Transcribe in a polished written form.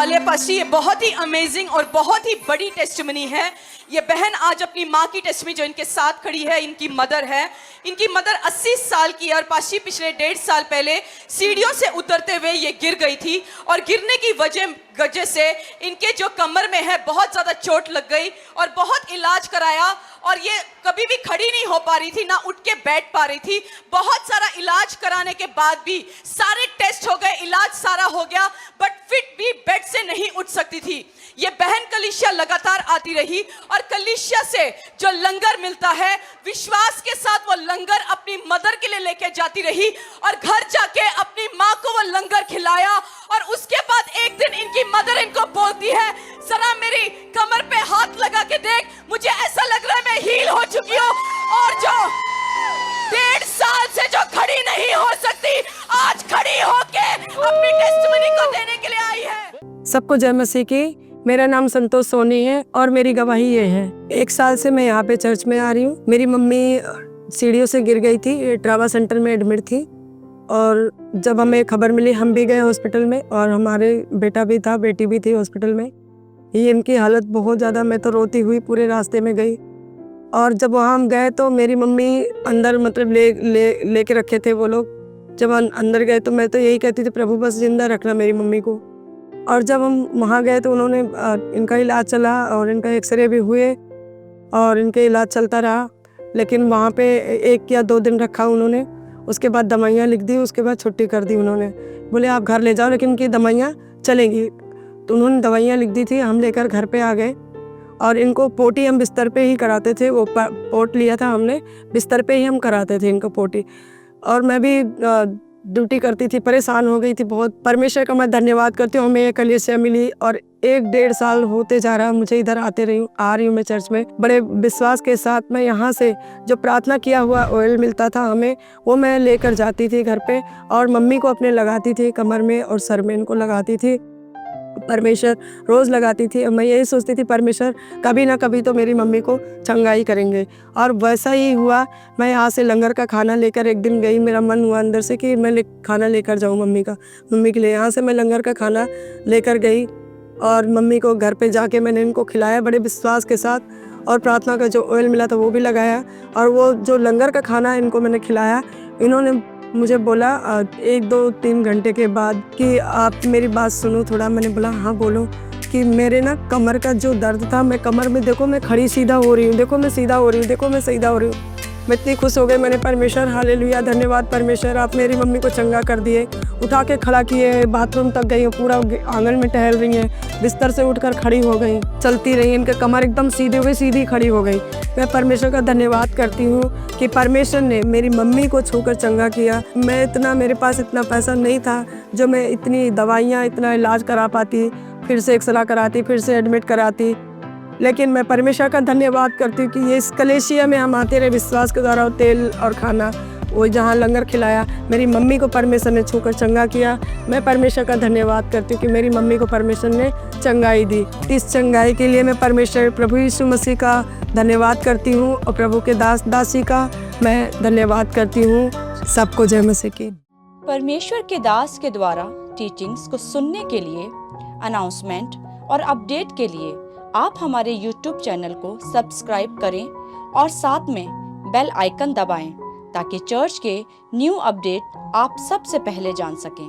हालिया पाशी, ये बहुत ही अमेजिंग और बहुत ही बड़ी टेस्टिमनी है। ये बहन आज अपनी माँ की टेस्टिमनी जो इनके साथ खड़ी है, इनकी मदर है। इनकी मदर 80 साल की है और पाशी पिछले 1.5 साल पहले सीढ़ियों से उतरते हुए ये गिर गई थी और गिरने की वजह से इनके जो कमर में है बहुत ज़्यादा चोट लग गई और बहुत इलाज कराया और ये कभी भी खड़ी नहीं हो पा रही थी, ना उठ के बैठ पा रही थी। बहुत सारा इलाज कराने के बाद भी सारे टेस्ट हो गए, इलाज सारा हो गया, बट फिर भी बेड से नहीं उठ सकती थी। ये बहन कलीसिया लगातार आती रही और कलीसिया से जो लंगर मिलता है, विश्वास के साथ वो लंगर अपनी मदर के लिए लेके जाती रही और घर जाके अपनी माँ को वो लंगर खिलाया। और उसके बाद एक दिन इनकी मदर इनको बोलती है, जरा मेरी कमर पे हाथ लगा के देख, मुझे ऐसा लग रहा है मैं हील हो चुकी हूँ। और जो 1.5 साल से जो खड़ी नहीं हो सकती, आज खड़ी होके अपनी टेस्टिमनी को देने के लिए आई है। सबको जय मसीह की। मेरा नाम संतोष सोनी है और मेरी गवाही ये है। 1 साल से मैं यहाँ पे चर्च में आ रही हूँ। मेरी मम्मी सीढ़ियों से गिर गई थी, ट्रामा सेंटर में एडमिट थी और जब हमें खबर मिली हम भी गए हॉस्पिटल में और हमारे बेटा भी था, बेटी भी थी हॉस्पिटल में। ये इनकी हालत बहुत ज़्यादा, मैं तो रोती हुई पूरे रास्ते में गई। और जब वहाँ हम गए तो मेरी मम्मी अंदर मतलब लेके रखे थे वो लोग। जब हम अंदर गए तो मैं तो यही कहती थी, प्रभु बस जिंदा रखना मेरी मम्मी को। और जब हम वहाँ गए तो उन्होंने इनका इलाज चला और इनका एक्सरे भी हुए और इनका इलाज चलता रहा। लेकिन वहाँ पे 1 या 2 दिन रखा उन्होंने, उसके बाद दवाइयाँ लिख दी, उसके बाद छुट्टी कर दी उन्होंने। बोले आप घर ले जाओ लेकिन उनकी दवाइयाँ चलेंगी। तो उन्होंने दवाइयाँ लिख दी थी, हम लेकर घर पे आ गए और इनको पोटी हम बिस्तर पे ही कराते थे। वो पोट लिया था हमने, बिस्तर पे ही हम कराते थे इनको पोटी। और मैं भी ड्यूटी करती थी, परेशान हो गई थी बहुत। परमेश्वर का मैं धन्यवाद करती हूँ, हमें ये कलीसिया मिली और 1-1.5 साल होते जा रहा मुझे इधर आ रही हूँ मैं चर्च में। बड़े विश्वास के साथ मैं यहाँ से जो प्रार्थना किया हुआ ऑयल मिलता था हमें, वो मैं लेकर जाती थी घर पे और मम्मी को अपने लगाती थी, कमर में और सर में इनको लगाती थी। परमेश्वर रोज़ लगाती थी और मैं यही सोचती थी परमेश्वर कभी ना कभी तो मेरी मम्मी को चंगाई करेंगे। और वैसा ही हुआ। मैं यहाँ से लंगर का खाना लेकर एक दिन गई, मेरा मन हुआ अंदर से कि मैं खाना लेकर जाऊँ मम्मी के लिए। यहाँ से मैं लंगर का खाना लेकर गई और मम्मी को घर पे जाके मैंने इनको खिलाया बड़े विश्वास के साथ और प्रार्थना का जो ऑयल मिला था वो भी लगाया। और वो जो लंगर का खाना इनको मैंने खिलाया, इन्होंने मुझे बोला 1-2-3 घंटे के बाद कि आप मेरी बात सुनो थोड़ा। मैंने बोला हाँ बोलो। कि मेरे ना कमर का जो दर्द था, मैं कमर में देखो मैं खड़ी सीधा हो रही हूँ, देखो मैं सीधा हो रही हूँ, देखो मैं सीधा हो रही हूँ। मैं इतनी खुश हो गई। मैंने परमेश्वर हालेलुया, धन्यवाद परमेश्वर, आप मेरी मम्मी को चंगा कर दिए। उठा के खड़ा किए, बाथरूम तक गई, पूरा आंगन में टहल रही हैं, बिस्तर से उठकर खड़ी हो गई, चलती रही, इनके कमर एकदम सीधे हो गई, सीधी खड़ी हो गई। मैं परमेश्वर का धन्यवाद करती हूँ कि परमेश्वर ने मेरी मम्मी को छूकर चंगा किया। मेरे पास इतना पैसा नहीं था जो मैं इतनी दवाइयाँ, इतना इलाज करा पाती, फिर से एक्सरे कराती, फिर से एडमिट कराती। लेकिन मैं परमेश्वर का धन्यवाद करती हूँ कि ये इस कलीसिया में हम आते रहे विश्वास के द्वारा। तेल और खाना वो जहाँ लंगर खिलाया, मेरी मम्मी को परमेश्वर ने छूकर चंगा किया। मैं परमेश्वर का धन्यवाद करती हूँ कि मेरी मम्मी को परमेश्वर ने चंगाई दी। इस चंगाई के लिए मैं परमेश्वर प्रभु यीशु मसीह का धन्यवाद करती हूँ और प्रभु के दासी का मैं धन्यवाद करती हूँ। सबको जय मसीह की। परमेश्वर के दास के द्वारा टीचिंग्स को सुनने के लिए, अनाउंसमेंट और अपडेट के लिए आप हमारे YouTube चैनल को सब्सक्राइब करें और साथ में बेल आइकन दबाएं ताकि चर्च के न्यू अपडेट आप सबसे पहले जान सकें।